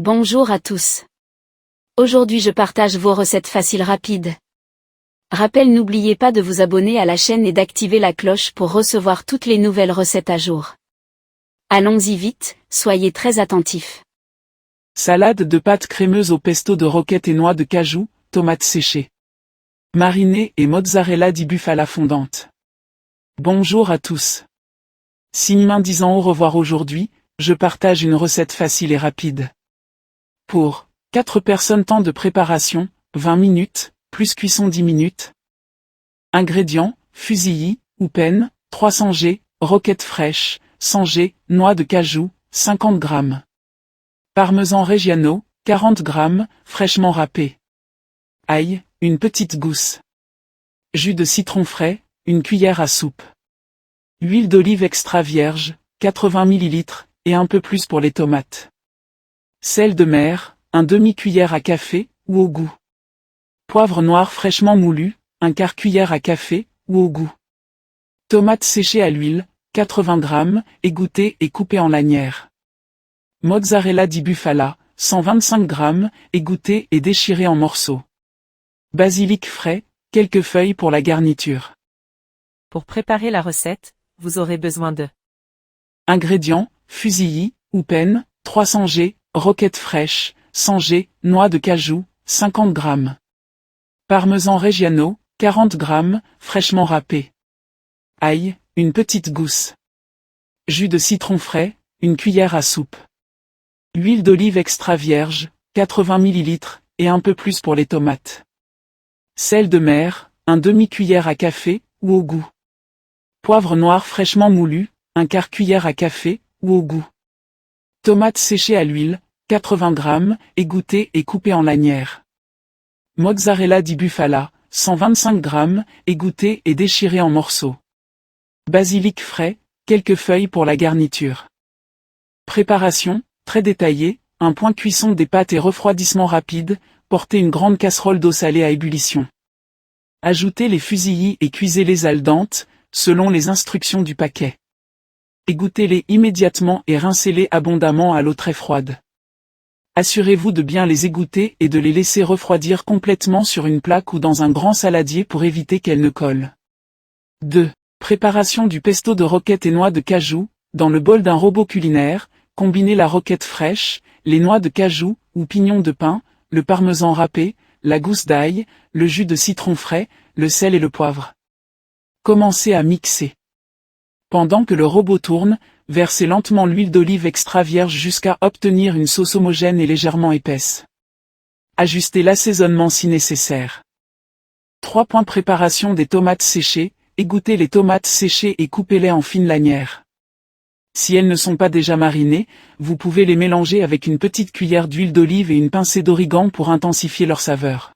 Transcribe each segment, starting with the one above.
Bonjour à tous. Aujourd'hui je partage vos recettes faciles rapides. Rappel, n'oubliez pas de vous abonner à la chaîne et d'activer la cloche pour recevoir toutes les nouvelles recettes à jour. Allons-y vite, soyez très attentifs. Salade de pâtes crémeuses au pesto de roquette et noix de cajou, tomates séchées, marinées et mozzarella di bufala fondante. Bonjour à tous. Signe main disant au revoir. Aujourd'hui, je partage une recette facile et rapide. Pour 4 personnes, temps de préparation, 20 minutes, plus cuisson 10 minutes. Ingrédients, fusilli, ou penne, 300 g, roquette fraîche, 100 g, noix de cajou, 50 g. Parmesan Reggiano, 40 g, fraîchement râpé. Ail, une petite gousse. Jus de citron frais, une cuillère à soupe. Huile d'olive extra vierge, 80 ml, et un peu plus pour les tomates. Sel de mer, un demi-cuillère à café, ou au goût. Poivre noir fraîchement moulu, un quart cuillère à café, ou au goût. Tomates séchées à l'huile, 80 g, égouttées et coupées en lanières. Mozzarella di bufala, 125 g, égouttée et déchirée en morceaux. Basilic frais, quelques feuilles pour la garniture. Pour préparer la recette, vous aurez besoin de Ingrédients, fusilli, ou penne, 300 g, roquette fraîche, 100 g, noix de cajou, 50 g. Parmesan Reggiano, 40 g, fraîchement râpé. Ail, une petite gousse. Jus de citron frais, une cuillère à soupe. Huile d'olive extra vierge, 80 ml, et un peu plus pour les tomates. Sel de mer, un demi-cuillère à café, ou au goût. Poivre noir fraîchement moulu, un quart cuillère à café, ou au goût. Tomates séchées à l'huile, 80 g, égouttées et coupées en lanières. Mozzarella di bufala, 125 g, égouttée et déchirée en morceaux. Basilic frais, quelques feuilles pour la garniture. Préparation, très détaillée, un point cuisson des pâtes et refroidissement rapide, portez une grande casserole d'eau salée à ébullition. Ajoutez les fusillis et cuisez-les al dente, selon les instructions du paquet. Égouttez-les immédiatement et rincez-les abondamment à l'eau très froide. Assurez-vous de bien les égoutter et de les laisser refroidir complètement sur une plaque ou dans un grand saladier pour éviter qu'elles ne collent. 2. Préparation du pesto de roquette et noix de cajou. Dans le bol d'un robot culinaire, combinez la roquette fraîche, les noix de cajou ou pignons de pain, le parmesan râpé, la gousse d'ail, le jus de citron frais, le sel et le poivre. Commencez à mixer. Pendant que le robot tourne, versez lentement l'huile d'olive extra vierge jusqu'à obtenir une sauce homogène et légèrement épaisse. Ajustez l'assaisonnement si nécessaire. 3 points. Préparation des tomates séchées. Égouttez les tomates séchées et coupez-les en fines lanières. Si elles ne sont pas déjà marinées, vous pouvez les mélanger avec une petite cuillère d'huile d'olive et une pincée d'origan pour intensifier leur saveur.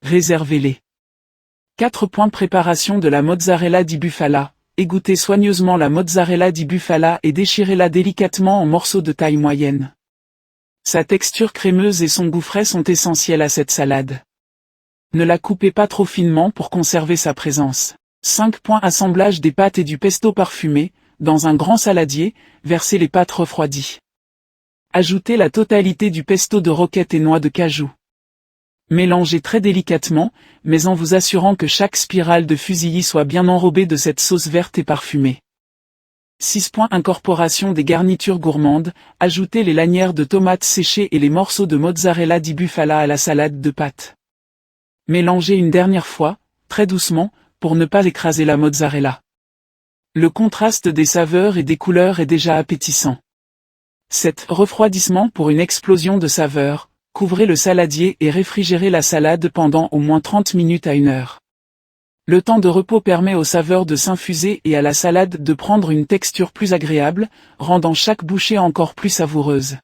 Réservez-les. 4 points. Préparation de la mozzarella di bufala. Égouttez soigneusement la mozzarella di bufala et déchirez-la délicatement en morceaux de taille moyenne. Sa texture crémeuse et son goût frais sont essentiels à cette salade. Ne la coupez pas trop finement pour conserver sa présence. 5 points. Assemblage des pâtes et du pesto parfumé. Dans un grand saladier, versez les pâtes refroidies. Ajoutez la totalité du pesto de roquette et noix de cajou. Mélangez très délicatement, mais en vous assurant que chaque spirale de fusilli soit bien enrobée de cette sauce verte et parfumée. 6 points. Incorporation des garnitures gourmandes. Ajoutez les lanières de tomates séchées et les morceaux de mozzarella di bufala à la salade de pâtes. Mélangez une dernière fois, très doucement, pour ne pas écraser la mozzarella. Le contraste des saveurs et des couleurs est déjà appétissant. 7. Refroidissement pour une explosion de saveurs. Couvrez le saladier et réfrigérez la salade pendant au moins 30 minutes à 1 heure. Le temps de repos permet aux saveurs de s'infuser et à la salade de prendre une texture plus agréable, rendant chaque bouchée encore plus savoureuse.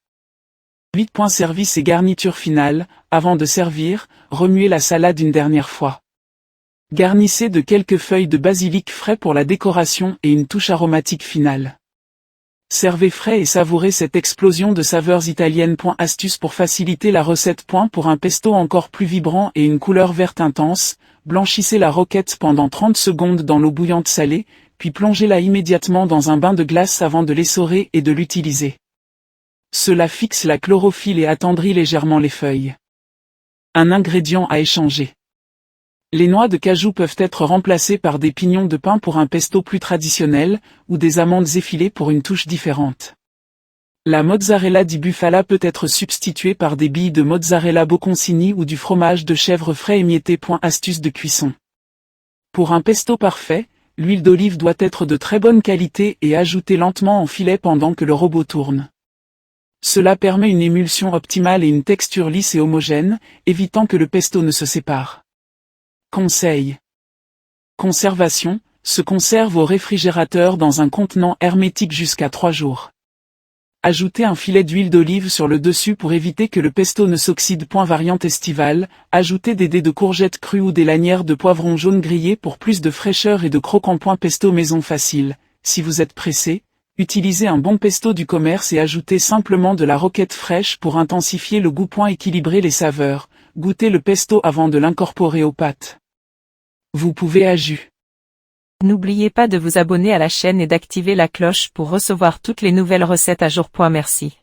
8 points. Service et garniture finale. Avant de servir, remuez la salade une dernière fois. Garnissez de quelques feuilles de basilic frais pour la décoration et une touche aromatique finale. Servez frais et savourez cette explosion de saveurs italiennes. Astuce pour faciliter la recette. Pour un pesto encore plus vibrant et une couleur verte intense, blanchissez la roquette pendant 30 secondes dans l'eau bouillante salée, puis plongez-la immédiatement dans un bain de glace avant de l'essorer et de l'utiliser. Cela fixe la chlorophylle et attendrit légèrement les feuilles. Un ingrédient à échanger. Les noix de cajou peuvent être remplacées par des pignons de pin pour un pesto plus traditionnel, ou des amandes effilées pour une touche différente. La mozzarella di bufala peut être substituée par des billes de mozzarella bocconcini ou du fromage de chèvre frais émietté. Astuce de cuisson. Pour un pesto parfait, l'huile d'olive doit être de très bonne qualité et ajoutée lentement en filet pendant que le robot tourne. Cela permet une émulsion optimale et une texture lisse et homogène, évitant que le pesto ne se sépare. Conseil. Conservation, se conserve au réfrigérateur dans un contenant hermétique jusqu'à 3 jours. Ajoutez un filet d'huile d'olive sur le dessus pour éviter que le pesto ne s'oxyde. Variante estivale, ajoutez des dés de courgettes crues ou des lanières de poivrons jaunes grillés pour plus de fraîcheur et de croquant. Pesto maison facile, si vous êtes pressé, utilisez un bon pesto du commerce et ajoutez simplement de la roquette fraîche pour intensifier le goût. Équilibrer les saveurs, goûtez le pesto avant de l'incorporer aux pâtes. Vous pouvez ajouter. N'oubliez pas de vous abonner à la chaîne et d'activer la cloche pour recevoir toutes les nouvelles recettes à jour. Merci.